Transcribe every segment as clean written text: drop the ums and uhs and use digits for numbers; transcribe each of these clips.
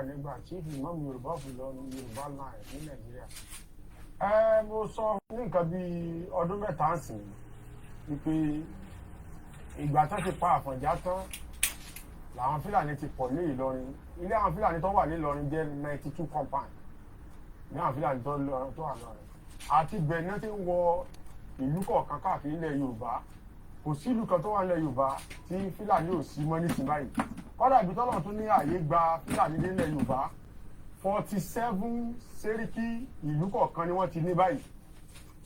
nígbà chief Imam Yoruba Yoruba Alh ní Nàìjíríà. Mo sọ ní nǹkan bí ọdún mẹ́ta sìn wípé ìgbà tó ti pa Àfọ̀njá tán làwọn Fúlàní ti pọ̀ ní Ìlọrin. Ilé àwọn Fúlàní tó wà ní Ìlọrin jẹ́ 92 compound ní àwọn Fúlàní tó wà lọ́rin. Àti bẹ́ẹ̀ náà ti ń wọ ìlú kọ̀ọ̀kan káàkiri ilẹ̀ Yorùbá. Kò sí ìlú kan tó wà nílẹ̀ Yorùbá tí Fúlàní ò sí mọ́ nísìnyí báyìí. Kọ́dà ibi tọ́lọ̀ tún ní ààyè gba Fúlàní nílẹ̀ Yorùbá 47 sẹ́ríkì ìlú kọ̀ọ̀kan ni wọ́n ti ní báyìí.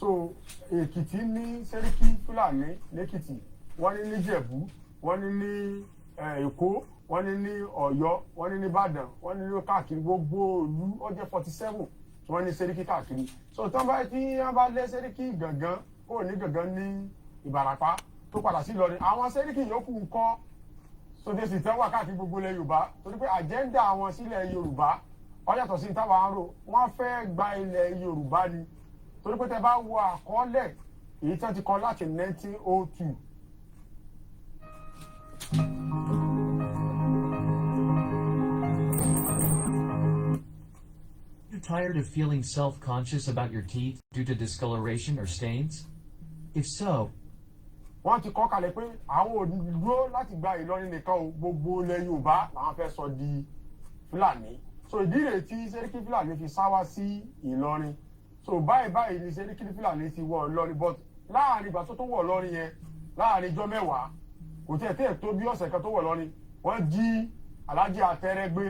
So Èkìtì ní sẹ́ríkì Fúlàní lẹ́kìtì, wọ́n ní níjẹ̀bú, wọ́n ní ní Èkó, wọ́n ní ní Ọ̀yọ́, wọ́n ní ní Ìbàdàn, wọ́n ní ní káàkiri gbogbo ìlú ó jẹ́ 47 tí wọ́n ní sẹ́ríkì káàkiri. So tí wọ́n bá lé sẹ́ríkì Gàngán kó ní Gàngán ní Ìbàràpá tó padà sí Ìlọrin, àwọn sẹ́ríkì yòókù ń kọ́ sóde sì tẹ́wà káàkiri gbogbo ilẹ̀ Yorùbá torí pé àjẹ́ndà àwọn sílẹ̀ Yorùbá ó yàtọ̀ sí táwa ń rò. Wọ́n fẹ́ gba ilẹ̀ Yorùbá ni torí pé tẹ́ bá wo àkọọ́lẹ̀ èyí tí wọ́n ti kọ láti 1902. Are you tired of feeling self-conscious about your teeth due to discoloration or stains? If so, wọ́n ti kọ́ kalẹ̀ pé àwọn ò dúró láti gba Ìlọrin nìkan o, gbogbo ilẹ̀ Yorùbá làwọn fẹ́ sọ di Fúlàní. So ìdí rèé tí sẹ́ríkì Fúlàní fi sá wá sí Ìlọrin. So báyìí ni sẹ́ríkì Fúlàní ti wọ Ìlọrin, but láàrin ìgbà tó wọ̀ Ìlọrin yẹn láàrin ijọ́ mẹ́wàá kò tiẹ̀ tó bí ọ̀sẹ̀ kan tó wọ̀ Ìlọrin, wọ́n jí Aláàjì Àtẹ́rẹ́ gbé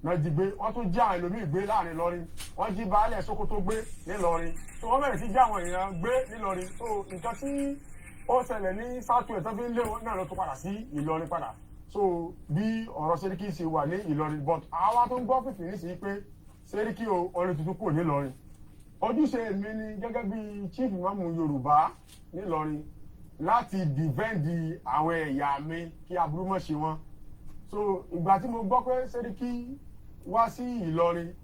náà jí gbé, wọ́n tún jí àwọn ẹlòmíì gbé láàrin Ìlọrin, wọ́n jí Baálẹ̀ Sókótó gbé nílọrin. So wọ́n bẹ̀rẹ̀ sí jí àwọn èèyàn gbé nílọrin. So nǹkan tí ó ṣẹlẹ̀ ní Southwest tó fi ń lé wọn náà ló tún padà sí Ìlọrin padà. So bí ọ̀rọ̀ sẹ́ríkì ṣe wà ní Ìlọrin, but àwa tó ń gbọ́ fìfì ní sí pé sẹ́ríkì orin tuntun kò ní Ìlọrin. Ojúṣe mi ni gẹ́gẹ́ bí chief Imam Yorùbá nílọrin láti dìvẹ́ǹdì àwọn ẹ̀yà mi kí aburú mọ̀ ṣe wọn. So ìgbà tí mo gbọ́ pé sẹ́ríkì wá sí Ìlọrin,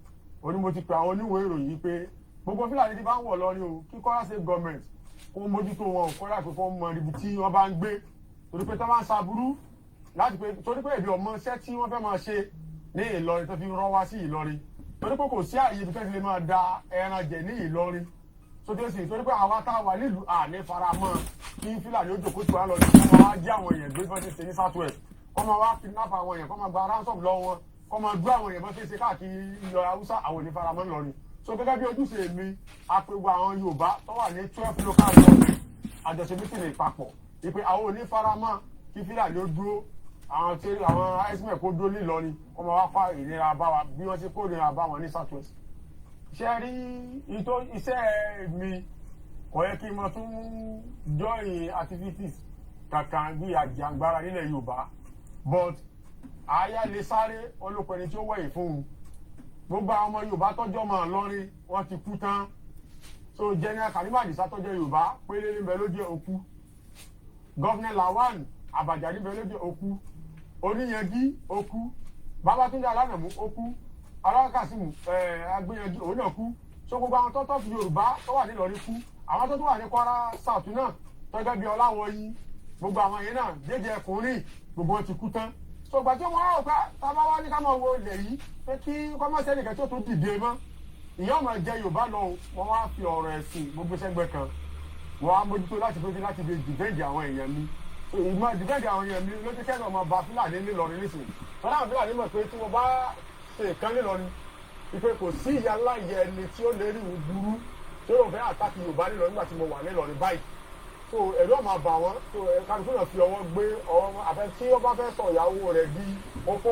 òní mo ti pe àwọn oníwèé ìròyìn pé gbogbo Fúlàní ti bá ń wọ̀ Ìlọrin o, kí Kwara State government kó mójútó wọn ò kọ́ra pé kó mọ ibi tí wọ́n bá ń gbé torí pé tí wọ́n bá ń ṣaburú láti pé torí pé èdè ọmọ iṣẹ́ tí wọ́n fẹ́ máa ṣe ní Ìlọrin tó fi rán wá sí Ìlọrin torí pé kò sí àyè ibi tó ti lè máa da ẹran jẹ ní Ìlọrin. So tó sì torí pé àwa tá a wà nílùú àní faramọ́ kí Fúlàní ó jókòó tí wàá lọ sí kó máa wá jí àwọn èèyàn gbé bọ́n ṣe ṣe ní Southwest, kó máa wá kidnap àwọn èèyàn, kó máa gba ransom lọ́wọ́ wọn, kó máa gbé àwọn èèyàn bọ́n ṣe ṣe káàkiri ilẹ̀ Haúsá, àwọn òní faramọ́ ńlọrin. So gẹ́gẹ́ bí ojúṣe mi, àpèwọ̀ àwọn Yorùbá tó wà ní 12 local government àjọṣe mítìlì papọ̀ ìpè àwọn òní faramọ́ kí Fúlàní ó dúró, àwọn àìsàn kó dúró nílọrin, wọ́n máa wá fa ìnira bá wa bí wọ́n ṣe kó ìnira bá wọn ní Southwest. Ṣé rí iṣẹ́ mi kò yẹ kí n mọ tún join activities kankan bí àjàngbara nílẹ̀ Yorùbá, but àyà lè sáré olóko ẹni tí ó wẹ̀yìn fún un. Gbogbo àwọn ọmọ Yorùbá tọ́jọ́ mọ́ Ìlọrin wọ́n ti kú tán. So General Kanima Adisa tọ́jọ́ Yorùbá pélé níbẹ̀ ló jẹ́ òkú, Governor Lawan Àbàjá níbẹ̀ ló jẹ́ òkú, Oníyanjú òkú, Babátúndé Alánàmú òkú, Alákàsímù Agbéyanjú òun náà kú. So gbogbo àwọn tọ́tọ́ fi Yorùbá tó wà nílọrin kú, àwọn tó wà ní Kwara South náà tọ́jọ́ bí Ọláwọ̀yí, gbogbo àwọn yẹn náà Jẹ́jẹ́ Ẹkùnrin gbogbo wọn ti kú tán. So gbà tí wọ́n á ọ̀pá tábà wá ní ká máa wo ilẹ̀ yìí pé kí kọ́mọ́sẹ́ nìkan tó tún dìde mọ́, ìyá ọmọ jẹ Yorùbá lọ, wọ́n wá fi ọ̀rọ̀ ẹ̀sìn gbogbo sẹ́gbẹ́ kan, wọ́n á mójútó láti fi dìbẹ́ǹdì àwọn èèyàn mi. Ìmọ̀ dìbẹ́ǹdì àwọn èèyàn mi ló ti kẹ́rin ọmọ ọba Fúlàní nílọrin nísìnyí. Wọ́n láwọn Fúlàní mọ̀ pé tí wọ́n bá ṣe nǹkan nílọrin ìpè kò sí ìyá ńlá yẹ ẹni tí ó lè rí ìwúburú tí ó fẹ́ àtàkì Yorùbá nílọrin nígbà tí mo wà nílọrin báyìí. So ẹ̀rọ ọmọ àbà wọn, so kálukú náà fi ọwọ́ gbé ọwọ́ wọn. Àfẹ́ tí ó bá fẹ́ sọ ìyàwó rẹ̀ di opó,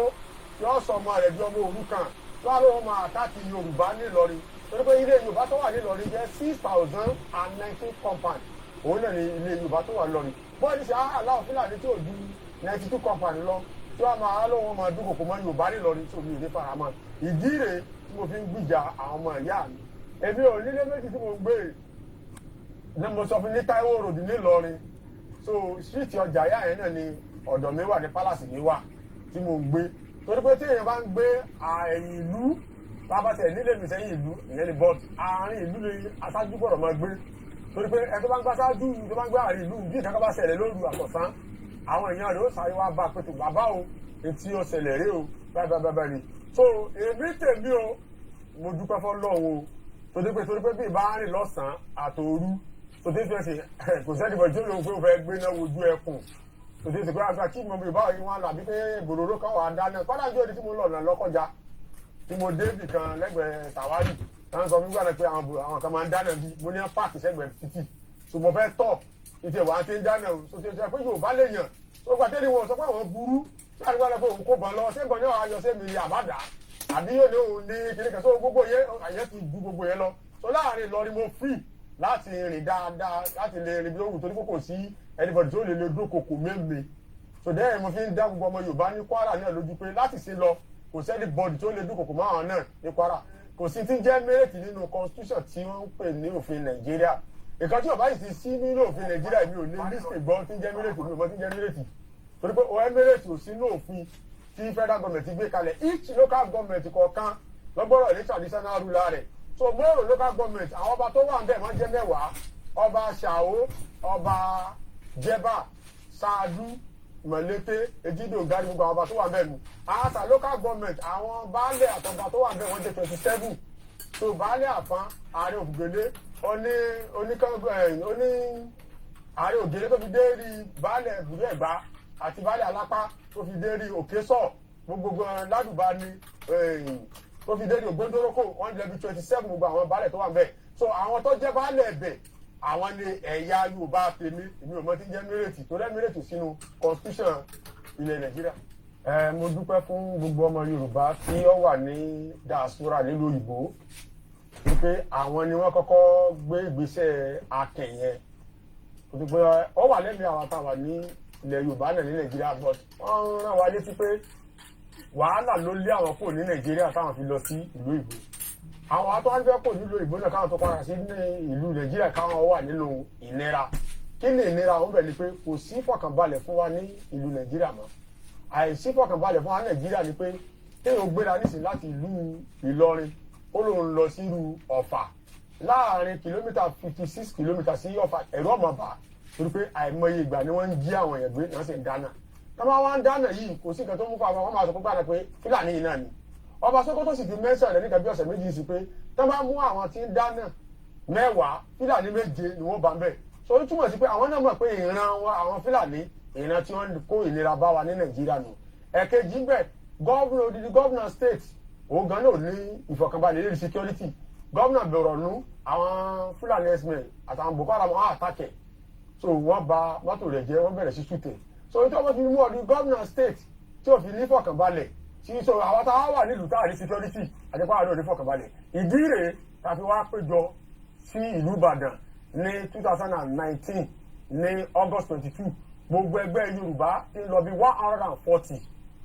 yóò sọ ọmọ rẹ̀ di ọmọ òrukàn, tó wà lóun máa àtàkì Yorùbá nílọrin torí pé ilé Yorùbá tó wà nílọrin jẹ́ 6019 compound, òun náà ni ilé Yorùbá tó wà nílọrin. Bọ́ọ̀dì ṣe aláwọ̀ Fúlàní tí ò ju 92 compound lọ tí wọ́n máa lóun máa dúnkòkò mọ́ Yorùbá nílọrin tí omi ìdí faramọ́. Ìdí rèé tí mo fi ń gbìjà àwọn ọmọ ìyá mi. Èmi ò nílé méjì tí mo gbé ní mo sọ fún ní Táíwò Road nílọrin. So street ọjà ìyá yẹn náà ni ọ̀dọ̀ mi wà ní Palace mi wà tí mo ń gbé torí pé tí èèyàn bá ń gbé ẹ̀yìn ìlú lábàtẹ̀ nílé mi sẹ́yìn ìlú ìyẹn ni bọ́ọ̀dù àárín ìlú ni aṣáájú gbọ́dọ̀ máa gbé torí pé ẹ tó bá ń gbá aṣáájú tó bá ń gbé àárín ìlú bí ìkankan bá ṣẹlẹ̀ lóru àtọ̀sán àwọn èèyàn rẹ̀ ó sáré wá bá pẹ̀tù bàbá o etí ó ṣẹlẹ̀ rí o báyìí ni so èmi tèmi o mo dúpẹ́ fọ́lọ́run o torí pé bí ìbá rìn lọ́sàn-án àtòru tó dé fẹ́ kò sẹ́ni bọ̀ tí ó lóun pé ó fẹ́ gbé náà wojú ẹkùn tó dé pé àgbà kí mo bí ìbá yìí wọn làbí pé bòròró kan wà dáná kọ́dà jẹ́ òde tí mo lọ̀nà lọ́kọjá tí mo dé ibì kan lẹ́gbẹ̀ẹ́ tàwárì táwọn sọ nígbà pé àwọn kan máa ń dáná bí mo ní páàkì sẹ́gbẹ̀ẹ́ títì so mo fẹ́ tọ̀ ìtẹ̀ wà á ti ń dáná o so ti ṣe pé Yorùbá lè yàn so gbàtẹ́ni wọn sọ pé àwọn burú láti wá lọ pé òun kó bọ̀ lọ sẹ́gbọ̀n náà ayọ̀ sẹ́mi àbádà àbí yóò ní òun ní kìnìkan so gbogbo yẹn àyẹ̀ ti ju gbogbo yẹn lọ so láàrin Ìlọrin mo free láti rìn dáadáa láti lè rìn bí ó wù torí kò sí anybody tó lè lo dókòkò mẹ́mẹ́ so dẹ́yìn mo fi ń dá gbogbo ọmọ Yorùbá ní Kwara náà lójú pé láti ṣe lọ kò sẹ́ni bọ́ọ̀dì tó lè dókòkò mọ́ àwọn náà ní Kwara kò sí ti jẹ́ mẹ́rẹ̀tì nínú constitution tí wọ́n ń pè ní òfin Nàìjíríà nǹkan tí Yorùbá yìí ti sí nínú òfin Nàìjíríà mi ò ní lísìkì gbọ́ tí ń jẹ́ mẹ́rẹ̀tì mi ò mọ̀ tí ń jẹ́ mẹ́rẹ̀tì torí pé òun mẹ́rẹ̀tì ò sínú òfin tí federal government gbé kalẹ̀ each local government kọ̀ọ̀kan lọ́gbọ́rọ̀ ní traditional ruler rẹ̀ so mọ́rọ̀ local government àwọn ọba tó wà ń bẹ̀ máa jẹ́ mẹ́wàá ọba Ṣàó ọba Jẹ̀bà Ṣáàdú Mọ̀lété Ejidò Gari gbogbo àwọn ọba tó wà ń bẹ̀ nù àṣà local government àwọn baálẹ̀ àtọ̀gbà tó wà ń bẹ̀ wọ́n jẹ́ 27 so baálẹ̀ Àfọ̀n ààrẹ Ògèlè ààrẹ Ògèlè tó fi dé rí baálẹ̀ Ìbúrú Ẹ̀gbá àti baálẹ̀ Alápá tó fi dé rí Òkèsọ̀ gbogbo ládùbá ni tó fi dé rí Ògbóndórókò wọ́n jẹ́ bí 27 gbogbo àwọn baálẹ̀ tó wà ń bẹ̀ so àwọn tó jẹ́ baálẹ̀ ẹ̀bẹ̀ àwọn ni ẹ̀yà Yorùbá tèmi èmi ò mọ tí ń jẹ́ mẹ́rẹ̀tì tó rẹ́ mẹ́rẹ̀tì sínú constitution ilẹ̀ Nàìjíríà. Mo dúpẹ́ fún gbogbo ọmọ Yorùbá tí ó wà ní diaspora nílùú òyìnbó wípé àwọn ni wọ́n kọ́kọ́ gbé ìgbésẹ̀ akẹ̀yẹ ó wà lẹ́mìí àwọn táwa ní ilẹ̀ Yorùbá náà ní Nàìjíríà but wọ́n rán wa létí pé wàhálà ló lé àwọn kò ní Nàìjíríà táwọn fi lọ sí ìlú ìbò àwọn atọ́wájẹ́ kò nílò ìbò náà káwọn tó padà sí ní ìlú Nàìjíríà káwọn wà nínú ìnira kí ni ìnira òun bẹ̀ ni pé kò sí fọkànbalẹ̀ fún wa ní ìlú Nàìjíríà mọ́ àìsí fọkànbalẹ̀ fún wa Nàìjíríà ni pé kéèyàn gbéra nísìnyí láti ìlú Ìlọrin ó lóun lọ sírú Ọ̀fà láàrin kìlómítà 56 kìlómítà sí Ọ̀fà ẹ̀rọ ọmọ bá torí pé àìmọye ìgbà ni wọ́n ń jí àwọn èèyàn gbé náà sì ń dáná tọ́ba wa ń dáná yìí kò sí nǹkan tó mú fún àwọn máa sọ pé pé Fúlàní yìí náà ni ọba Sókótó sì ti mẹ́sàn rẹ̀ nígbà bí ọ̀sẹ̀ méjì sí pé tọ́ba mú àwọn tí ń dáná 10 Fúlàní 7 ni wọ́n bá ń bẹ̀ so ó túmọ̀ sí pé àwọn náà mọ̀ pé ìran wọn àwọn Fúlàní ìran tí wọ́n kó ìnira bá wa ní Nàìjíríà nù ẹ̀kejì bẹ̀ odidi gọ́vnà state òun gan náà ní ìfọ̀kànbalẹ̀ lórí security gọ́vnà Borno àwọn Fúlàní herdsmen àtàwọn Boko Haram wọn àtàkẹ́ so wọ́n bà mọ́tò rẹ̀ jẹ́ wọ́n bẹ̀rẹ̀ sí ṣùtẹ̀ so nítorí wọ́n ti mú ọdún gọ́vnà state tí ò fi ní fọ̀kànbalẹ̀ tí so àwọn táwa wà nílùú táà ní security àjẹpá àdó ní fọ̀kànbalẹ̀ ìdí rèé tàbí wá péjọ sí ìlú Ìbàdàn ní 2019 ní August 22 gbogbo ẹgbẹ́ Yorùbá ti ń lọ bí 140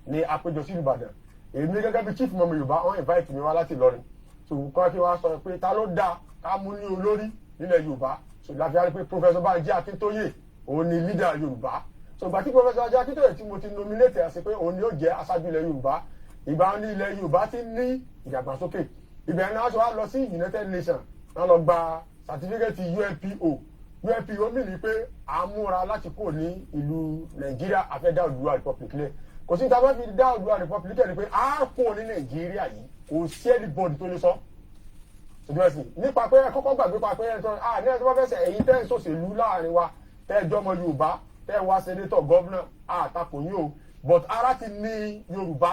ní àpéjọ sí Ìbàdàn èmi gẹ́gẹ́ bí chief mọ̀mọ́ Yorùbá wọ́n invite mi wá láti Ìlọrin so kọ́ kí wọ́n sọ pé ta ló dáa ká mú ní olórí nílẹ̀ Yorùbá so láti rí pé Professor Banji Akintoye òun ni leader Yorùbá so ìgbà tí Professor Banji Akintoye tí mo ti nominate ẹ̀ sí pé òun ni ó jẹ́ aṣáájú ilẹ̀ Yorùbá ìgbà ní ilẹ̀ Yorùbá ti ní ìdàgbàsókè ibẹ̀ náà ṣe wá lọ sí United Nations náà lọ gba certificate UNPO mi ni pé à ń múra láti kó ní ìlú Nàìjíríà àfẹ́dá Oòduà Republic lẹ̀ kò sí ìtàbá fi dá Oòduà Republic lẹ̀ ni pé à ń kó ní Nàìjíríà yìí kò sí anybody tó lè sọ ṣùgbọ́n sí nípa pé kọ́kọ́ gbàgbé pa pé ní ẹni tó bá fẹ́ sẹ́ ẹ̀yin tẹ́ ń ṣòṣèlú láàrin wa tẹ́ ẹjọ́ ọmọ Yorùbá tẹ́ wá senator governor àtakò yín o but ara ti ní Yorùbá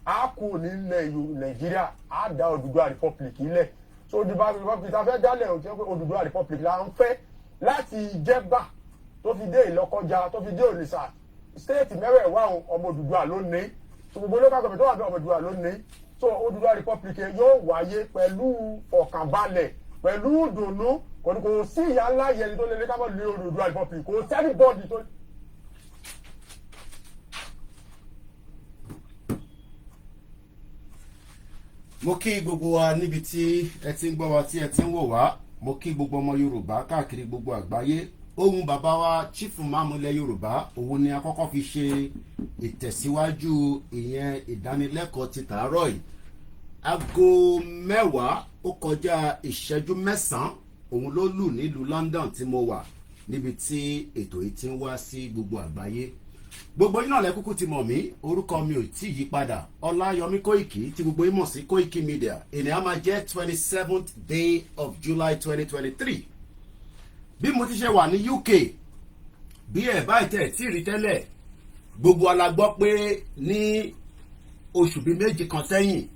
a kò ní Nàìjíríà a dá Oòduà Republic lẹ̀ so Oòduà Republic ta fẹ́ dálẹ̀ o tí wọ́n pé Oòduà Republic la ń fẹ́ láti Jẹ̀bà tó fi dé Ìlọ́kọjà tó fi dé Òrìṣà state mẹ́wẹ̀ẹ̀wá ọmọ Oòduà ló ní so gbogbo local government tó wà bẹ́ẹ̀ ọmọ Oòduà ló ní so Oòduà Republic yóò wáyé pẹ̀lú ọ̀kànbalẹ̀ pẹ̀lú ìdùnnú kò sí ìyá ńlá yẹni tó lé ní kábọ̀ lé Oòduà Republic kò sẹ́ni bọ́ọ̀dì tó. mo kí gbogbo wa níbi tí ẹ ti ń gbọ́ wa tí ẹ ti ń wò wá mo kí gbogbo ọmọ Yorùbá káàkiri gbogbo àgbáyé ohun bàbá wa chief Imam ilẹ̀ Yorùbá òun ni a kọ́kọ́ fi ṣe ìtẹ̀síwájú ìyẹn ìdánilẹ́kọ̀ọ́ ti tàárọ̀ yìí aago 10 ó kọjá ìṣẹ́jú 9 òun ló lù nílùú London tí mo wà níbi tí ètò yìí ti ń wá sí gbogbo àgbáyé gbogbo yín náà lẹ kúkú ti mọ̀ mí, orúkọ mi ò tí yí padà, Ọláyọmí Kóìkì tí gbogbo yín mọ̀ sí Kóìkì Media. Ènìyàn máa jẹ́ 27th day of July 2023. bí mo ti ṣe wà ní UK, bí ẹ̀ báyìí tẹ̀ tí rí tẹ́lẹ̀, gbogbo ala gbọ́ pé ní oṣù bíi méjì kan sẹ́yìn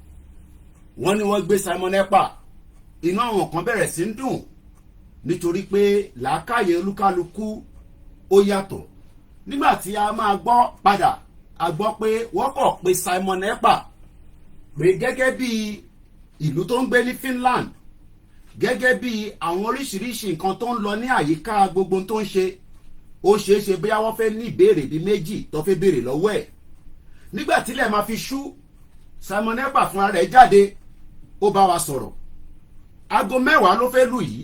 wọ́n ní wọ́n gbé Simon Ekpa. Inú àwọn kan bẹ̀rẹ̀ sí ń dùn nítorí pé làákàyè olúkálukú ó yàtọ̀. Nígbà tí a máa gbọ́ padà, a gbọ́ pé wọ́n kọ̀ pé Simon Ekpa pé gẹ́gẹ́ bí ìlú tó ń gbé ní Finland, gẹ́gẹ́ bí àwọn oríṣiríṣi nǹkan tó ń lọ ní àyíká gbogbo tó ń ṣe, ó ṣeé ṣe bóyá wọ́n fẹ́ ní ìbéèrè bíi méjì tó fẹ́ béèrè lọ́wọ́ ẹ̀. Nígbà tílẹ̀ máa fi ṣú, Simon Ekpa fúnra rẹ̀ jáde, ó bá wa sọ̀rọ̀. Aago 10 ló fẹ́ lù yìí,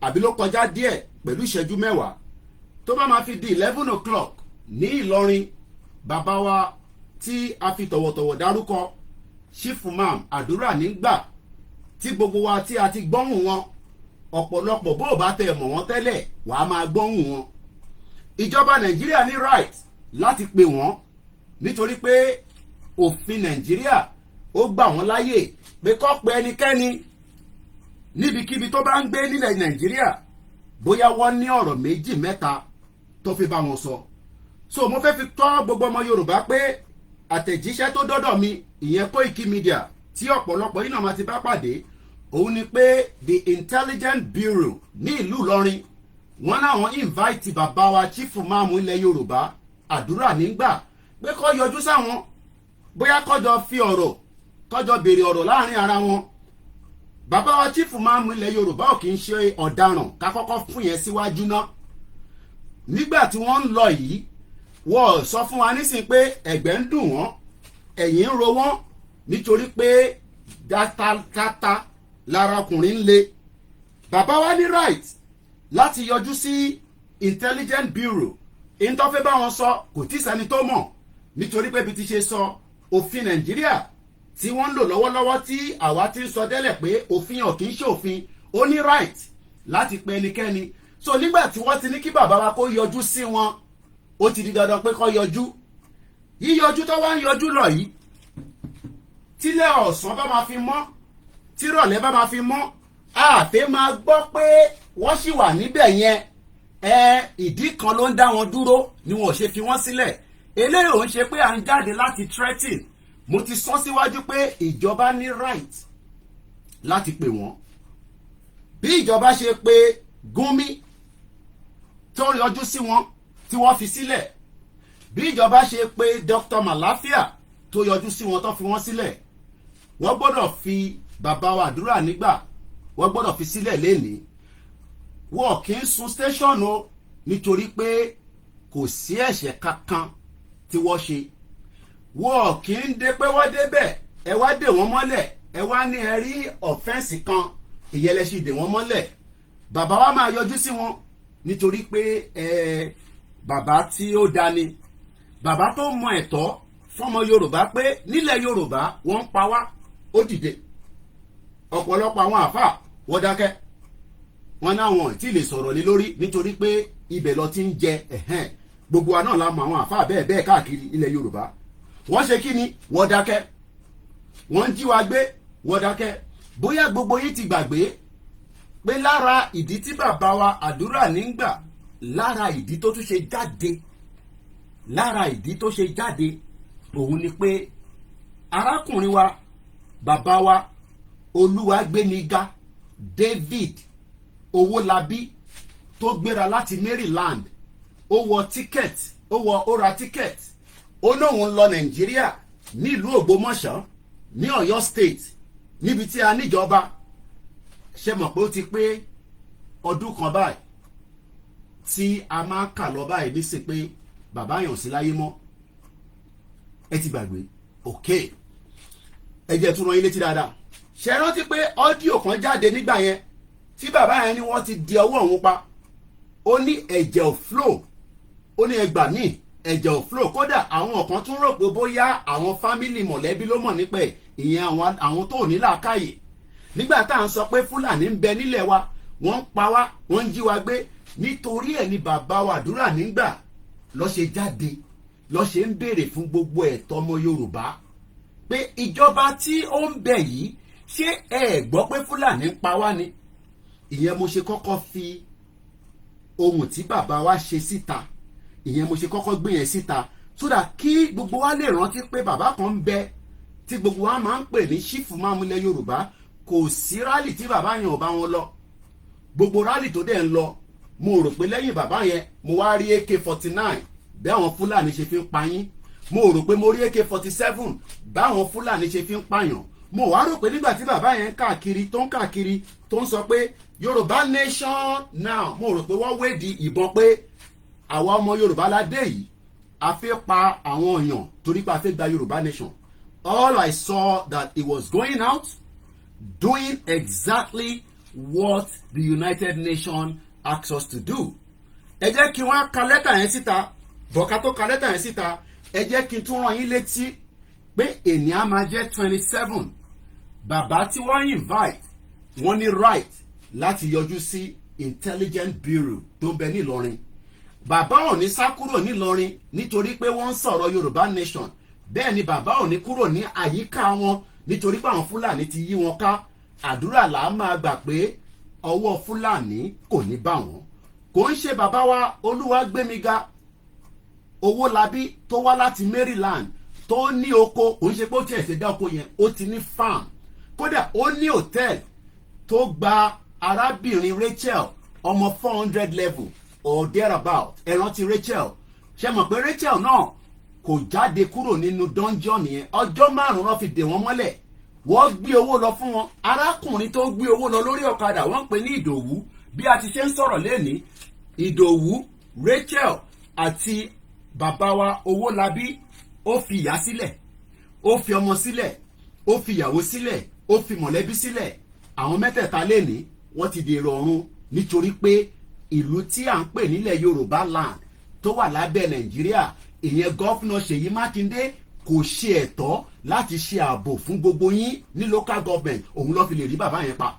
àbí ló kọjá díẹ̀ pẹ̀lú ìṣẹ́jú 10. Tó bá máa fi di 11 o'clock ní Ìlọrin, bàbá wa tí a fi tọ̀wọ̀tọ̀wọ̀ dárúkọ, Chief Imam Aduagba, tí gbogbo wa tí a ti gbọ́hùn wọn, ọ̀pọ̀lọpọ̀ bó bá tẹ̀ mọ̀ wọ́n tẹ́lẹ̀ wàá máa gbọ́hùn wọn. Ìjọba Nàìjíríà ní right láti pè wọ́n nítorí pé òfin Nàìjíríà ó gbà wọ́n láyè pé kó pe ẹnikẹ́ni níbikíbi tó bá ń gbé nílẹ̀ Nàìjíríà bóyá wọ́n ní ọ̀rọ̀ méjì mẹ́ta tó fi bá wọn sọ. So mo fẹ́ fi tọ́ gbogbo ọmọ Yorùbá pé àtẹ̀jíṣẹ́ tó dọ́dọ̀ mi, ìyẹn Kóìkì Media, tí ọ̀pọ̀lọpọ̀ yìí náà máa ti bá pàdé, òun ni pé the Intelligence Bureau ní ìlú Ìlọrin wọ́n láwọn invite bàbá wa Chief Imam ilẹ̀ Yorùbá Aduagba pé kó yọjú sáwọn, bóyá kọjọ fi ọ̀rọ̀, kọjọ béèrè ọ̀rọ̀ láàrin ara wọn. Bàbá wa Chief Imam ilẹ̀ Yorùbá ò kì í ṣe ọ̀daràn, ká kọ́kọ́ fún yẹn síwájú náà. Nígbà tí wọ́n ń lọ yìí, wọ́n sọ fún wa nísìn pé ẹ̀gbẹ́ ń dùn wọ́n, ẹ̀yìn ń ro wọ́n, nítorí pé dátadáta lára ọkùnrin ń le. Bàbá wa ní right láti yọjú sí Intelligence Bureau. In tó fẹ́ bá wọn sọ kò tí sẹ́ni tó mọ̀, nítorí pé bí ti ṣe sọ, òfin Nàìjíríà tí wọ́n ń lò lọ́wọ́lọ́wọ́ tí àwa ti ń sọ délẹ̀ pé òfin ò kì í ṣe òfin, ó ní right láti pe ẹnikẹ́ni. So nígbà tí wọ́n ti ní kí bàbá wa kó yọjú sí wọn, ó ti di dandan pé kó yọjú. Yíyọjú tó wá ń yọjú lọ yìí, tílẹ̀ ọ̀sán bá máa fi mọ́, tírọ̀lẹ́ bá máa fi mọ́, àfẹ́ máa gbọ́ pé wọ́n sì wà níbẹ̀ yẹn. Ìdí kan ló ń dá wọn dúró ni wọn ò ṣe fi wọ́n sílẹ̀. Eléyìí ò ń ṣe pé à ń jáde láti threaten. Mo ti sọ síwájú pé ìjọba ní right láti pè wọ́n. Bí ìjọba ṣe pé Gumi tó yọjú sí wọn tí wọ́n fi sílẹ̀, bí ìjọba ṣe pé Dr. Malafia tó yọjú sí wọn tó fi wọ́n sílẹ̀, wọ́n gbọ́dọ̀ fi bàbá wa Aduagba, wọ́n gbọ́dọ̀ fi sílẹ̀ lénìí. Wọ́n kì í sun station o, nítorí pé kò sí ẹ̀ṣẹ̀ kankan tí wọ́n ṣe. Wọ́n kì í dé pé wọ́n débẹ̀, ẹ wá dè wọ́n mọ́lẹ̀, ẹ wá ní ẹ rí ọ̀fẹ́ǹsì kan, ìyẹlẹ́sì dè wọ́n mọ́lẹ̀. Bàbá wa máa yọjú sí wọn nítorí pé bàbá tí ó dání, bàbá tó mọ ẹ̀tọ́ fọ́mọ Yorùbá pé nílẹ̀ Yorùbá wọ́n ń pa wá, ó dìde. Ọ̀pọ̀lọpọ̀ àwọn àfáà wọ́n dákẹ́, wọ́n náwọn tí lè sọ̀rọ̀ lé lórí nítorí pé ibẹ̀ lọ ti ń jẹ gbogbo wa náà la mọ àwọn àfáà bẹ́ẹ̀ bẹ́ẹ̀ káàkiri ilẹ̀ Yorùbá. Wọ́n ṣe kí ni? Wọ́n dákẹ́. Wọ́n ń jí wa gbé, wọ́n dákẹ́. Bóyá gbogbo yín ti gbàgbé pé lára ìdí tí bàbá wa Aduagba, lára ìdí tó tún ṣe jáde, lára ìdí tó ṣe jáde, òun ni pé arákùnrin wa, bàbá wa Olúwagbémiga David Owólabí, tó gbéra láti Maryland, ó ra ticket, ó lóun lọ Nàìjíríà nílùú Ògbómọ̀ṣọ́ ní Ọ̀yọ́ state, níbi tí a níjọba. Ṣé mọ̀ pé ó ti pé ọdún kan báyìí tí a máa kà lọ báyìí nísìn pé bàbá yàn sí láyé mọ́. Ẹ ti gbàgbé? Okay, ẹ jẹ́ tún rán yín létí dáadáa. Ṣé rántí pé ọ́díò kan jáde nígbà yẹn tí bàbá yẹn ní wọ́n ti di ọwọ́ òun pa? Ó ní ẹ̀jẹ̀ ò flow, ó ní ẹgbà míì ẹ̀jẹ̀ ò flow. Kódà àwọn kan tún rò pé bóyá àwọn fámìlì mọ̀lẹ́bí ló mọ̀ nípa ẹ̀, ìyẹn àwọn tó ní làákàyè. Nígbà tá à ń sọ pé Fúlàní ń bẹ nílẹ̀ wa, wọ́n ń pa wá, wọ́n ń jí wa gbé, nítorí ẹ̀ ni bàbá wa Aduagba ló ṣe jáde lọ ṣe ń béèrè fún gbogbo ẹ̀tọ́ ọmọ Yorùbá pé ìjọba tí ó ń bẹ yìí ṣé ẹ gbọ́ pé Fúlàní ń pa wá ni. Ìyẹn mo ṣe kọ́kọ́ fi ohun tí bàbá wa ṣe síta, ìyẹn mo ṣe kọ́kọ́ gbé yẹn síta so that kí gbogbo wa lè rántí pé bàbá kan ń bẹ tí gbogbo wa máa ń pè ní Chief Imam ilẹ̀ Yorùbá. Kò sí rálì tí bàbá yẹn ò bá wọn lọ. Gbogbo rálì tó dẹ̀ ń lọ, mo rò pé lẹ́yìn bàbá yẹn mo wá rí AK-49 bí àwọn Fúlàní ṣe fi ń pa yín. Mo rò pé mo rí AK-47 báwọn Fúlàní ṣe fi ń pààyàn. Mo wá rò pé nígbà tí bàbá yẹn káàkiri tó ń sọ pé Yorùbá nation now, mo rò pé wọ́n wédi ìbọn pé àwa ọmọ Yorùbá la dé yìí a fẹ́ pa àwọn èèyàn torí pé a fẹ́ gba Yorùbá nation. All I saw that he was going out doing exactly what the United Nations asked us to do. Ẹ jẹ́ kí wọ́n ka lẹ́tà yẹn síta, bọ̀ká tó ka lẹ́tà yẹn síta, ẹ jẹ́ kí n tún rán yín létí pé ènìyàn máa jẹ́ 27. Bàbá tí wọ́n invite wọ́n ní right láti yọjú sí intelligence bureau tó ń bẹ ní Ìlọrin. Bàbá ò ní sá kúrò ní Ìlọrin nítorí pé wọ́n ń sọ̀rọ̀ Yorùbá nation. Bẹ́ẹ̀ ni bàbá ò ní kúrò ní àyíká wọn nítorí pé àwọn Fúlàní ti yí wọn ká. Àdúrà là á máa gbà pé ọwọ́ Fúlàní kò ní bá wọn. Kò ń ṣe bàbá wa Olúwagbémiga Owólabí tó wá láti Maryland tó ní oko, kò ń ṣe pé ó tiẹ̀ ṣe dá oko yẹn, ó ti ní farm. Kódà ó ní hòtẹ́ẹ̀lì tó gba arábìnrin Rachel ọmọ 400 level or thereabout. Ẹ rántí Rachel, ṣe mọ̀ pé Rachel náà kò jáde kúrò nínú dungeon yẹn. Ọjọ́ 5 ló fi dè wọ́n mọ́lẹ̀. Wọ́n gbé owó lọ fún wọn. Arákùnrin tó gbé owó lọ lórí ọ̀kadà wọ́n pè ní Ìdòwú. Bí a ti ṣe ń sọ̀rọ̀ lẹ́ni, Ìdòwú, Rachel àti bàbá wa Owólabí ó fi ìyá sílẹ̀, ó fi ọmọ sílẹ̀, ó fi ìyàwó sílẹ̀, ó fi mọ̀lẹ́bí sílẹ̀. Àwọn mẹ́tẹ̀ẹ̀ta lẹ́ni wọ́n ti dèrò ọ̀run nítorí pé ìlú tí à ń pè nílẹ̀ Yorùbá land tó wà lábẹ́ Nàìjíríà, ìyẹn gọ́fúnà Ṣèyí Mákindé kò ṣe ẹ̀tọ́ láti ṣe ààbò fún gbogbo yín ní local government. Òun ló fi lè rí bàbá yẹn pa.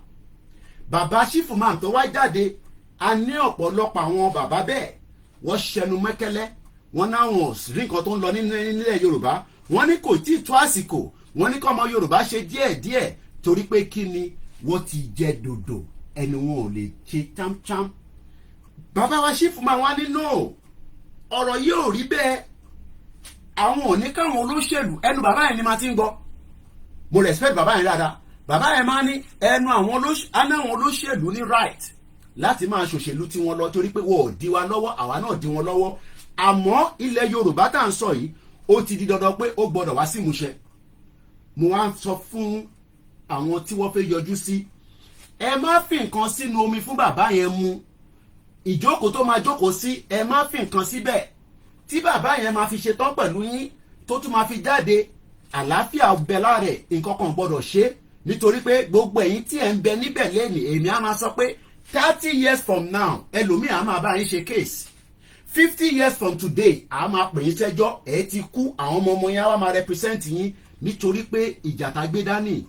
Bàbá Chief Imam tó wá jáde, a ní ọ̀pọ̀lọpọ̀ àwọn bàbá bẹ́ẹ̀ wọ́n ṣẹnu mẹ́kẹ́lẹ́, wọ́n náwọn rí nǹkan tó ń lọ nílẹ̀ Yorùbá. Wọ́n ní kò tí ì tó àsìkò, wọ́n ní kọ́mọ Yorùbá ṣe díẹ̀díẹ̀ torí pé kí ni wọ́n ti jẹ dòdò ẹni wọn ò lè ṣe chámchám. Bàbá wa Chief Imam wá nínú ọ̀rọ̀ yìí ò rí bẹ́ẹ̀. Àwọn ò ní káwọn olóṣèlú, ẹnu bàbá yẹn ni máa ti ń gbọ́. Mo respect bàbá yẹn dáadáa. Bàbá yẹn máa ní ẹnu àwọn olóṣèlú ní right láti máa ṣòṣèlú tí wọ́n lọ torí pé wọ́n ò dí wa lọ́wọ́, àwa náà dí wọn lọ́wọ́. Àmọ́ ilẹ̀ Yorùbá tá à ń sọ yìí ó ti di dandan pé ó gbọ́dọ̀ wá sí ìmúṣẹ. Mo wá ń sọ fún àwọn tí wọ́n fẹ́ yọjú sí, ẹ má fi nǹkan sínú omi fún bàbá yẹn mu. Ìjókòó tó máa jókòó sí, ẹ má fi nǹkan síbẹ̀. Tí bàbá yẹn máa fi ṣetán pẹ̀lú yín tó tún máa fi jáde, àlàáfíà bẹ lára ẹ̀, nǹkan kan gbọ́dọ̀ ṣe. Nítorí pé gbogbo ẹ̀yin tí ẹ̀ ń bẹ níbẹ̀ lẹ́nìí, èmi á máa sọ pé 30 years from now ẹlòmíì á máa bá yín ṣe case. 50 years from today á máa pè yín sẹ́jọ́, ẹ̀ ti kú, àwọn ọmọ yẹn á wá máa represent yín. Nítorí pé ìjà tá gbé dání,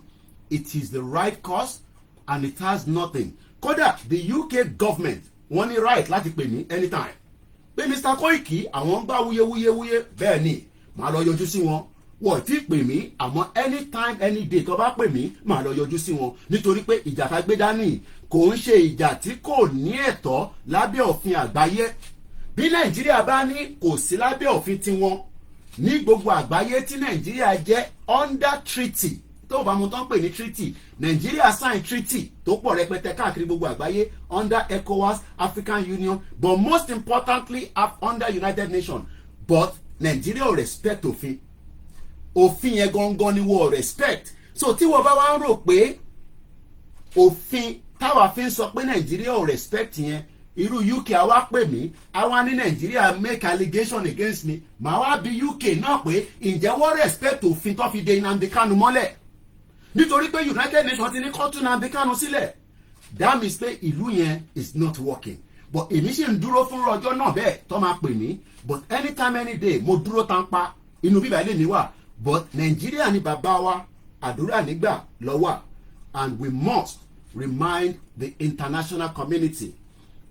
it is the right cause and it has nothing. Kódà the UK government wọ́n ní right láti pè mí anytime. Pé Mr. Koiki àwọn ń gbá wuyewuyewuye, bẹ́ẹ̀ ni màá lọ yọjú sí wọn. Wọ́n ti pè mí, àmọ́ anytime any day tó bá pè mí màá lọ yọjú sí wọn. Nítorí pé ìjà tá gbé dání kò ń ṣe ìjà tí kò ní ẹ̀tọ́ lábẹ́ òfin àgbáyé. Bí Nàìjíríà bá ní kò sí lábẹ́ òfin tiwọn ní gbogbo àgbáyé tí Nàìjíríà jẹ́ under treaty, tó bá mo tán pè ní treaty, Nàìjíríà sign treaty tó pọ̀ rẹpẹtẹ káàkiri gbogbo àgbáyé under ECOWAS, African Union, but most importantly under United Nations. But Nàìjíríà ò respect òfin. Òfin yẹn gangan ni wọ́n respect. So tí wọ́n bá wá ń rò pé òfin táwa fi ń sọ pé Nàìjíríà ò respect yẹn, irú UK àwa pè mí, àwa ní Nàìjíríà make allegation against me, màá wá bí UK náà pé ǹjẹ́ wọ́n respect òfin tó fi de Nnamdi Kanu mọ́lẹ̀. Nítorí pé United Nations ti ní kó tú Nnamdi Kanu sílẹ̀. That means pé ìlú yẹn is not working. But èmi sì ń dúró fún ọjọ́ náà bẹ́ẹ̀ tó máa pè mí. But anytime any day mo dúró tánpá inú bíbá ilé mi wà. But Nigeria ni bàbá wa, àdúrà nígbà lọ́wọ́. And we must remind the international community.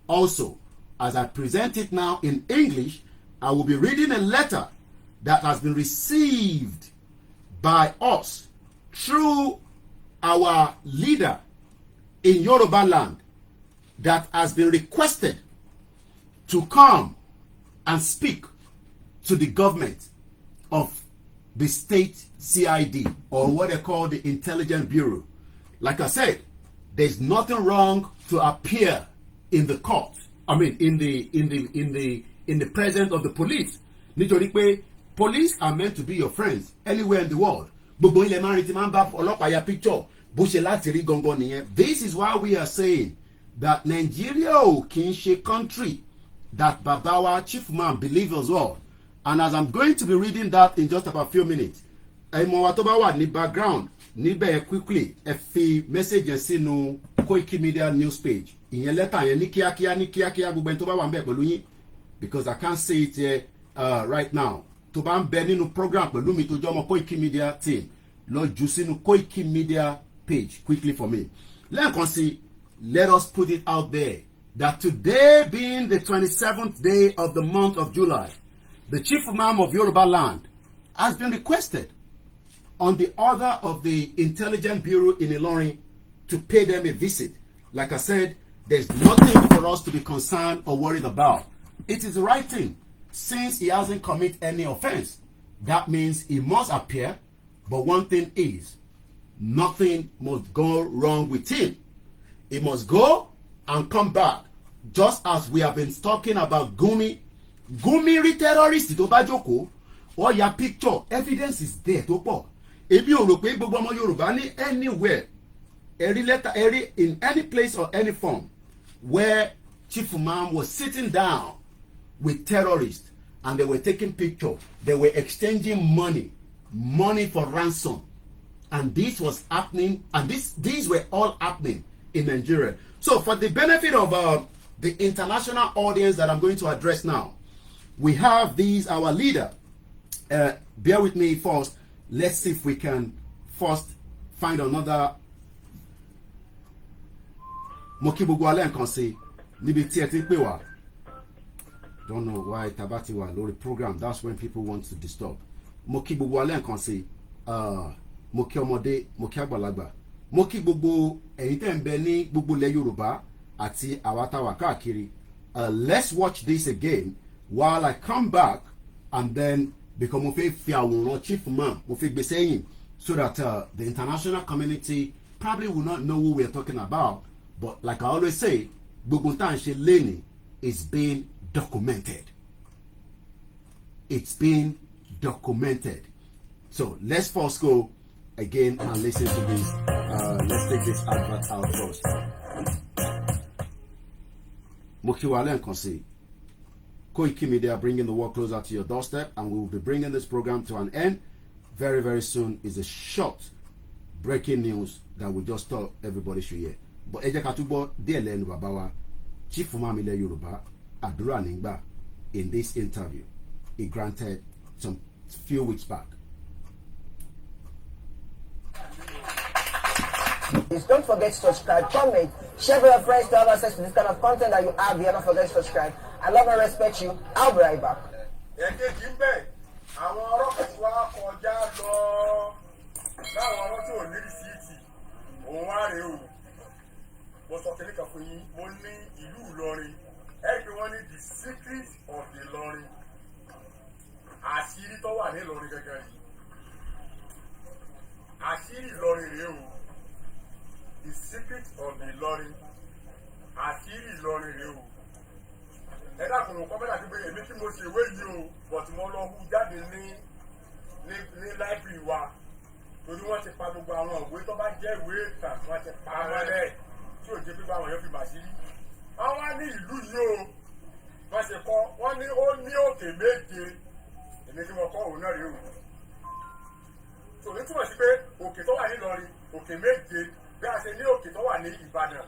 Also, as I present it now in English, I will be reading a letter that has been received by us through our leader in Yoruba land that has been requested to come and speak to the government of the state CID, or what they call the Intelligence Bureau. Like I said, there's nothing wrong to appear in the court. I mean, in the presence of the police. Nítorí pé police are meant to be your friends anywhere in the world. Gbogbo ilẹ̀ máa ń retí máa ń bá ọlọ́pàá ya picture bó ṣe láti rí gangan nìyẹn. This is why we are saying that Nigeria ò kì í ṣe country that Babawa Chief Man believes as well. And as I'm going to be reading that in just about a few minutes, ẹ̀mọ̀ wa tó bá wà ní background níbẹ̀ quickly ẹ fi message yẹn sínú Koiki Media news page. Ìyẹn lẹ́tà yẹn ní kíákíá gbogbo ẹni tó bá wà ń bẹ̀ pẹ̀lú yín, because I can't see it here right now. Tó bá ń bẹ nínú program pẹ̀lú mi tó jọ ọmọ Koiki Media team, lọ jù sínú Koiki Media page quickly for me. Lẹ́ẹ̀kan sí, let us put it out there that today being the 27th day of the month of July, the Chief Imam of Yoruba land has been requested on the order of the Intelligence Bureau in Ilorin to pay them a visit. Like I said, there's nothing for us to be concerned or worried about. It is the right thing. Since he hasn't committed any offense, that means he must appear. But one thing is, nothing must go wrong with him. He must go and come back. Just as we have been talking about Gumi rí terrorist tó bá jókòó, or your picture, evidence is there tó pọ̀. Ebi ò rò pé gbogbo ọmọ Yorùbá ní anywhere, in any place or any form, where Chief Imam was sitting down with terrorists and they were taking picture, they were exchanging money for ransom, and this was happening, and these were all happening in Nigeria. So for the benefit of the international audience that I'm going to address now, we have our leader. Bear with me first. Let's see if we can first find another. Mokibugu Alh kan se níbi tí ẹ ti pè wá. Don't know why tabati wa lórí program. That's when people want to disturb. Mokibugu Alh kan se moki ọmọdé, moki àgbàlagbà. Moki gbogbo ẹ̀yin tẹ́ ń bẹ ní gbogbo ilẹ̀ Yorùbá àti àwa tá wà káàkiri. Let's watch this again while I come back, and then because mo fẹ́ fi àwòrán Chief Imam mo fẹ́ gbé sẹ́yìn, so that the international community probably will not know who we are talking about. But like I always say, gbogbo tá à ń ṣe lénìí is being documented. It's being documented. So let's first go again and listen to this. Let's take this advert out first. Mokiwa Alh kan se Koiki Media bringing the work closer to your doorstep, and we will be bringing this program to an end very, very soon. Is a short breaking news that we just thought everybody should hear. But ẹ jẹ́ ká túbọ̀ díẹ̀ lẹ́nu bàbá wa Chief Imam ilẹ̀ Yorùbá àdúrà nígbà in this interview he granted some few weeks back. Please don't forget to subscribe, comment, share with your friends to have access to this kind of content that you have here. Don't forget to subscribe. I love and respect you. I'll be right back. Àwọn ọlọ́pàá tí wàá kọjá lọ láwọn ọlọ́pàá tí ò ní rìsíìtì òun wá rèé o. Mo sọ kìnìún kan fún yín, mo ní ìlú Ìlọrin, ẹgbẹ́ wọn ní the secret of the Ìlọrin, àṣírí tó wà ní Ìlọrin gẹ́gẹ́ yìí, àṣírí Ìlọrin rèé o, the secret of the Ìlọrin, àṣírí Ìlọrin rèé o. Ẹ dákun ló kọ́ mẹ́ta tí pé èmi tí mo ṣe ìwé yìí o, but mo lọ hu jáde ní library wa, torí wọ́n ti pa gbogbo àwọn ìwé tó bá jẹ́ ìwé ìtàn, wọ́n ti pa mọ́lẹ̀ tí ò jẹ́ pípa àwọn èèyàn fi bà sí rí. Àwọn á ní ìlú yìí o, wọ́n ṣe kọ́, wọ́n ní ó ní òkè méje, èmi tí mo kọ́ òun náà rí o. Tòun túmọ̀ sí pé òkè tó wà ní Ìlọrin, òkè méje, bí a ṣe ní òkè tó wà ní Ìbàdàn,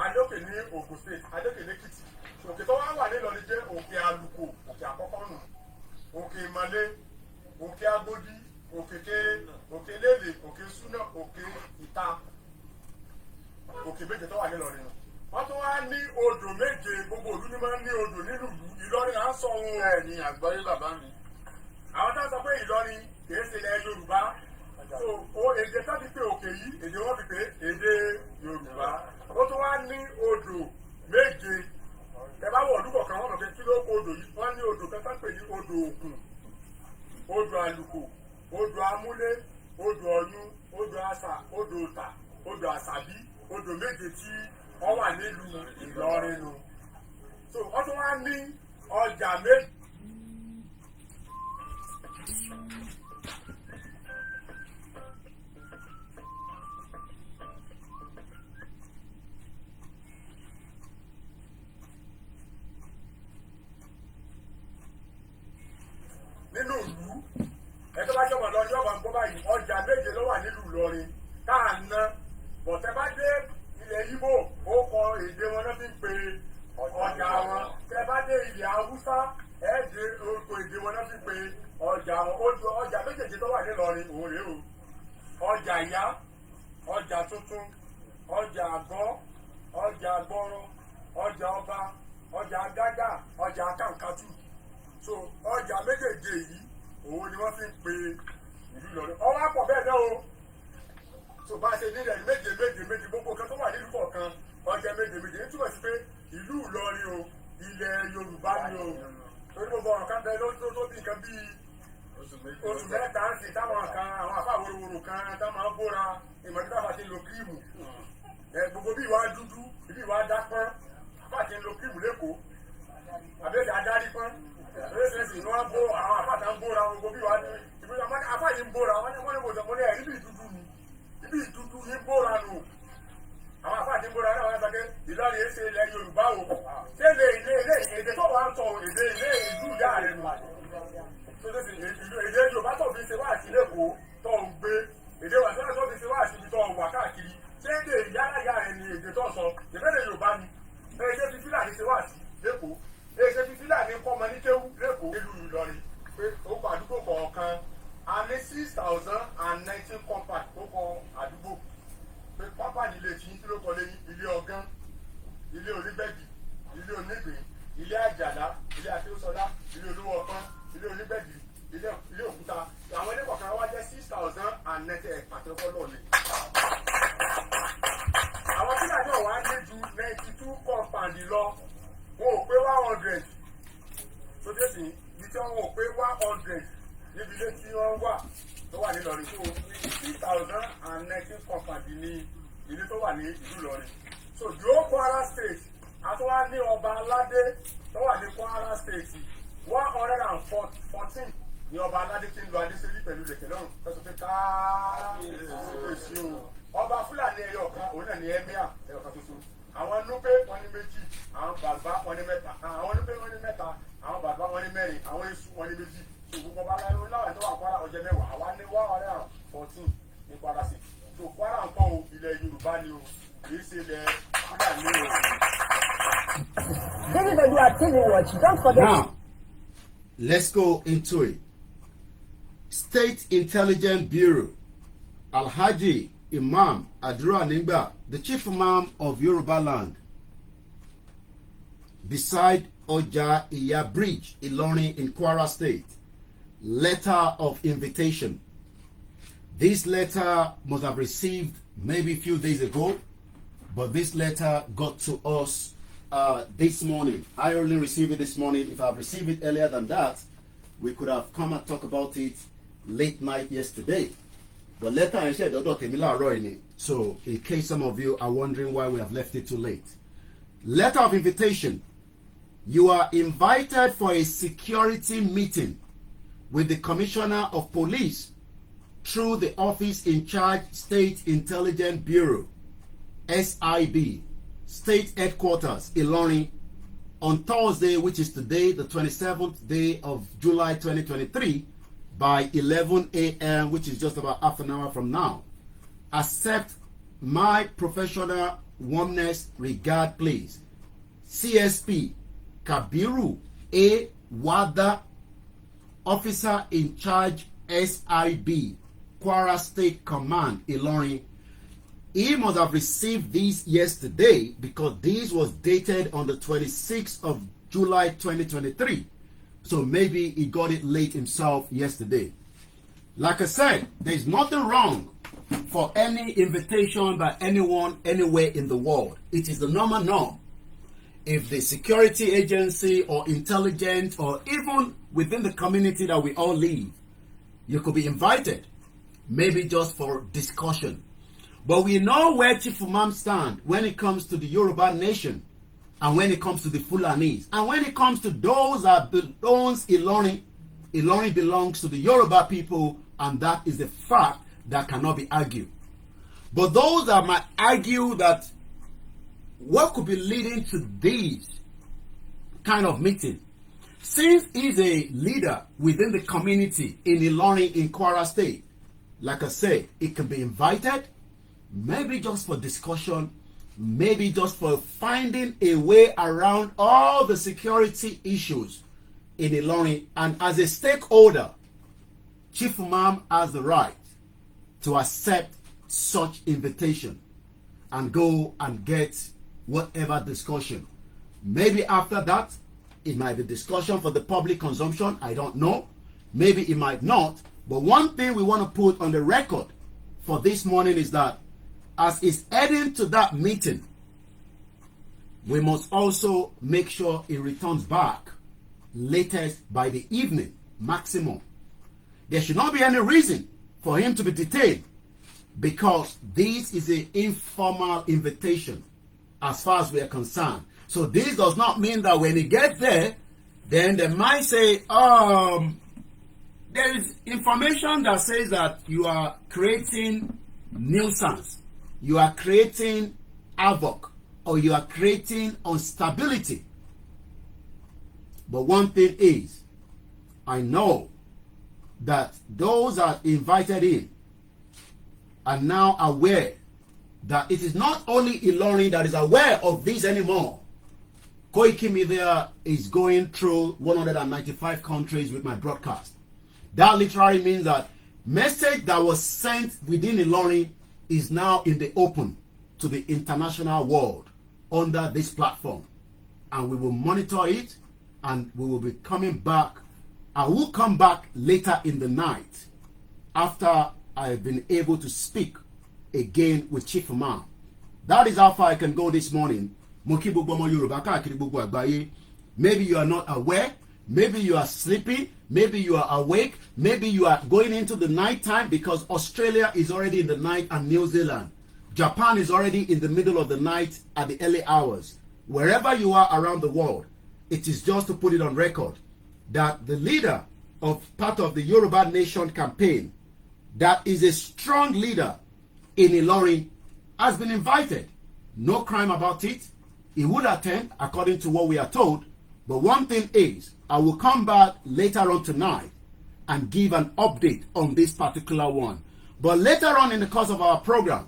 adókè ní Ògùn State, adókè ní Èkìtì. Òkè tó wà ní Ìlọrin jẹ́ òkè Àlùkò, òkè àkọ́kọ́ nù, òkè Ìmàlé, òkè Agodi, òkè Lélè, òkè Súnà, òkè Ìta, òkè méje tó wà ní Ìlọrin nù. Wọ́n tún wá ní odò méje, gbogbo ìlú ni máa ń ní odò nínú ìlú. Ìlọrin à ń sọ ohun ẹ̀ ní àgbáyé bàbá mi. àwọn tó ń sọ pé Ìlọrin kìí ṣe ilẹ̀ Yorùbá so èdè tó ti pé òkè yìí èdè wọn fi pé èdè Yorùbá ó tún wá ní odò méje tẹ́bá wọ̀ ọdún kọ̀ọ̀kan wọn mọ̀ pé kí ló kó odò yìí wọ́n ní odò kan tó ń pè ní odò Òkun odò Àlùkò odò Amúlé odò Ọ̀yún odò Àṣà odò Ọ̀tà odò Àṣàbí odò méje tí wọ́n wà nílùú Ìlọrin nù so wọ́n tún wá ní ọjà méje. nínú ìlú ẹjọ́ bá jọ̀bọ̀ lọ yọ̀bọ̀ ń gbọ́ báyìí ọjà méje ló wà nílùú Ìlọrin tá à ń ná bọ̀tẹ́ bá dé ilẹ̀ Yíbò ó kọ èdè wọn náà fi ń pe ọjà wọn tẹ́ bá dé ilẹ̀ Haúsá ẹ̀ẹ́dẹ̀ orúkọ èdè wọn náà fi ń pe ọjà wọn ọjà méjèèjì tó wà nílọrin òun rèé o ọjà ìyá ọjà tuntun ọjà àgọ́ ọjà gbọ́rọ̀ ọjà ọba ọjà agágà ọjà kàǹkàtù so ọjà méjèèjì yìí òun ni wọ́n fi ń pe ìlú Ìlọrin ọwọ́ àpọ̀ bẹ́ẹ̀ náà o so bá a ṣe nílẹ̀ méje gbogbo kan tó wà nílùú kọ̀ọ̀kan ọjà méje ní túbọ̀ sí pé ìlú Ìlọrin o ilẹ̀ Yorùbá ni o torí gbogbo ọ̀rọ̀ kan bẹ́ẹ̀ ló tó bí nǹkan bíi oṣù mẹ́ta ń sìn táwọn kan àwọn àfa wòrowòro kan tá máa ń bóra ìmọ̀tí táwọn àti lo kírímù gbogbo bí ìwà dúdú bí ìwà dápọ́n àfa àti lo kírímù lẹ́kọ̀ọ́ àbẹ́ẹ̀dẹ̀ adarí pọ́n oríṣiríṣi ni wọ́n bó àwọn àfáàtà ń bóra gbogbo bí wàá ìbí àfáàyè ń bóra wọ́n ní mo ní ẹ̀rí bí ìdúdú ni ibi ìdúdú yìí ń bóra nù àwọn àfáàtì ń bóra náà wọ́n sọ pé Ìlọrin èsè ilẹ̀ Yorùbá o ṣé ilé èdè tó wà ń sọ èdè ilé ìlú ìyá rẹ̀ nù èdè Yorùbá tó fi ṣe wá sí lẹ́kọ̀ọ́ tó ń gbé èdè wà tó fi ṣe wá sí ibi tó wà káàkiri ṣé èdè ìyá rẹ̀ ni èdè tó sọ ìbéèrè Yorùbá ni èdè fi Fúlàní ṣe wá sí lẹ́kọ̀ọ́ èdè fi Fúlàní kọ́ ọmọ ní kéwú lẹ́kọ̀ọ́ nílùú Ìlọrin pé ó kọ àdúgbò kọ̀ọ̀kan a ní 6,019 compact ó kọ àdúgbò pé pápá nílé tí kí ló kọ lẹ́yìn ilé ọgán ilé onígbẹ̀gì ilé onígbìn ilé àjàlá ilé akéwòsọlá ilé olówó ọkàn ilé onígbẹ̀gì ilé òkúta àwọn ilé kọ̀ọ̀kan wá jẹ́ 6,019 pàtẹ́kọ́ lọ́ọ̀lẹ̀. àwọn tí àjọ wa ní ju 92 compound lọ wọn ò pé 100 tó dé sí ibi tí wọn ò pé 100 níbi ilé tí wọ́n wà tó wà ní Ìlọrin tó 6,019 compound ní ilé tó wà ní ìlú Ìlọrin so yóò Kwara state àtúwá ní ọba aládé tó wà ní Kwara state 114 ní ọba aládé tí ń lo adésẹ́lí pẹ̀lú ìrẹ̀kẹ̀ lọ́rùn tọ́sọ pé káàkiri o ọba Fúlàní ẹyọ kan òun náà ní emir ẹyọ kan tuntun àwọn núpé wọn ní méjì àwọn bàbá wọn ní mẹ́ta àwọn núpé wọn ní mẹ́ta àwọn bàbá wọn ní mẹ́rin àwọn èṣù wọn ní méjì so gbogbo ọba aláwọ náà tó wà Kwara ọjọ́ mẹ́wàá àwa ní 114 ní Kwara sí so Kwara nǹkan o ilẹ̀ Yorùbá ni o kì í ṣe ilẹ̀ Fúlàní o. This is the TV watch. Don't forget. Now, let's go into it. State Intelligence Bureau, Alhaji Imam Aduagba, the chief imam of Yoruba land, beside Oja Iya Bridge, Ilorin in Kwara State, letter of invitation. This letter must have received maybe a few days ago, but this letter got to us this morning. I only received it this morning. If I've received it earlier than that, we could have come and talk about it late night yesterday. The letter I shared, so in case some of you are wondering why we have left it too late. Letter of invitation. You are invited for a security meeting with the Commissioner of Police through the Office in Charge State Intelligence Bureau, SIB, State Headquarters, Ilorin, on Thursday, which is today, the 27th day of July 2023, by 11 a.m., which is just about half an hour from now. Accept my professional warmness, regard, please. CSP Kabiru A. Wada, Officer in Charge, SIB, Kwara State Command, Ilorin. He must have received this yesterday because this was dated on the 26th of July 2023. So maybe he got it late himself yesterday. Like I said, there's nothing wrong for any invitation by anyone anywhere in the world. It is the normal norm. If the security agency or intelligence or even within the community that we all live, you could be invited, maybe just for discussion. But we know where Chief Imam stands when it comes to the Yoruba nation and when it comes to the Fulanis. And when it comes to those that belongs Ilorin, Ilorin belongs to the Yoruba people, and that is a fact that cannot be argued. But those that might argue that what could be leading to this kind of meeting, since he's a leader within the community in Ilorin in Kwara State, like I say, it can be invited, maybe just for discussion, maybe just for finding a way around all the security issues in Ilorin. And as a stakeholder, Chief Imam has the right to accept such invitation and go and get whatever discussion. Maybe after that, it might be discussion for the public consumption. I don't know. Maybe it might not. But one thing we want to put on the record for this morning is that as it's heading to that meeting, we must also make sure it returns back latest by the evening, maximum. There should not be any reason for him to be detained, because this is an informal invitation as far as we are concerned. So this does not mean that when he gets there, then they might say, there is information that says that you are creating nuisance, you are creating havoc, or you are creating instability. But one thing is, I know that those that invited in are now aware that it is not only Ilorin that is aware of this anymore. Koiki Media is going through 195 countries with my broadcast. That literally means that message that was sent within Ilorin is now in the open to the international world under this platform. And we will monitor it, and we will be coming back. I will come back later in the night after I've been able to speak again with Chief Imam. That is how far I can go this morning. Maybe you are not aware, maybe you are sleeping, maybe you are awake, maybe you are going into the night time, because Australia is already in the night and New Zealand. Japan is already in the middle of the night at the early hours. Wherever you are around the world, it is just to put it on record that the leader of part of the Yoruba Nation campaign, that is a strong leader in Ilorin, has been invited. No crime about it. He would attend according to what we are told. But one thing is, I will come back later on tonight and give an update on this particular one. But later on in the course of our program,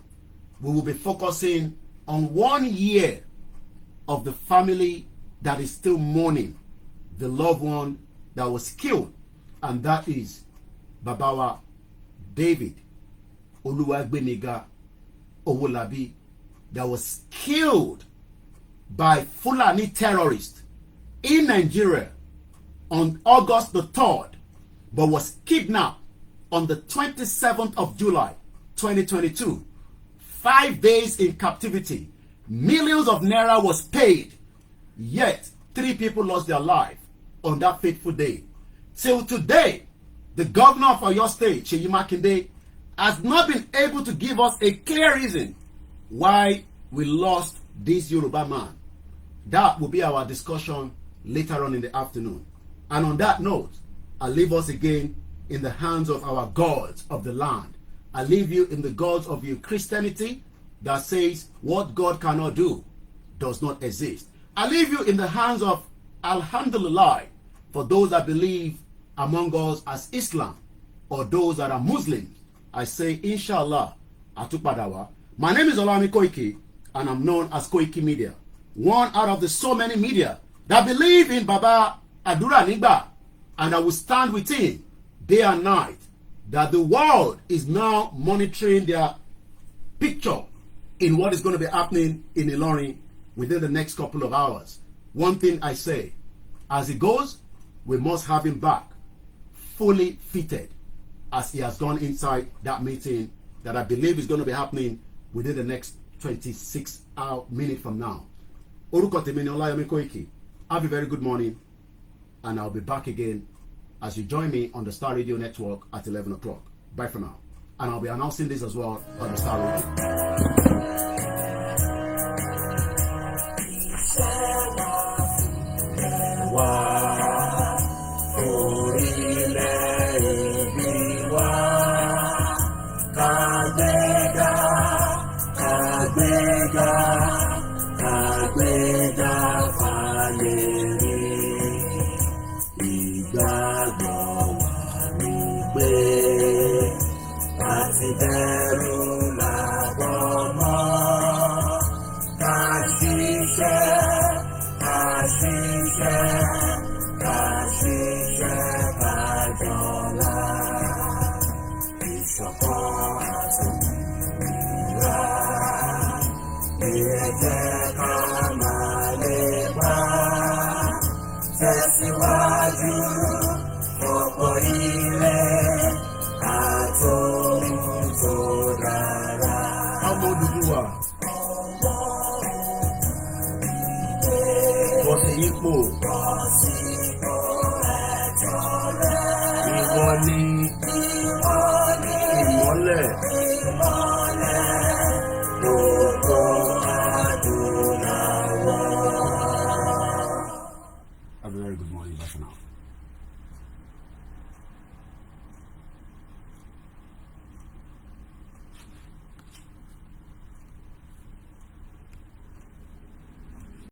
we will be focusing on 1 year of the family that is still mourning the loved one that was killed, and that is Babawa David Oluwagbeniga Owolabi, that was killed by Fulani terrorists in Nigeria on August the 3rd, but was kidnapped on the 27th of July 2022. 5 days in captivity, millions of naira was paid, yet 3 people lost their life on that fateful day. Till today, the governor of Oyo State, Seyi Makinde, has not been able to give us a clear reason why we lost this Yoruba man. That will be our discussion later on in the afternoon. And on that note, I leave us again in the hands of our gods of the land. I leave you in the gods of your Christianity that says what God cannot do does not exist. I leave you in the hands of Alhamdulillah for those that believe among us as Islam, or those that are Muslims. I say Inshallah Atupadawa. My name is Olami Koiki, and I'm known as Koiki Media, one out of the so many media that believe in Baba Aduagba, and I will stand with him day and night, that the world is now monitoring their picture in what is going to be happening in Ilorin within the next couple of hours. One thing I say, as it goes, we must have him back, fully fitted, as he has gone inside that meeting that I believe is going to be happening within the next 26 minutes from now. Orúkọ tèmi ni Ọláyọmí Kóìkì. Have a very good morning, and I'll be back again as you join me on the Star Radio Network at 11 o'clock. Bye for now. And I'll be announcing this as well on the Star Radio. Have a very good morning. Bye for now.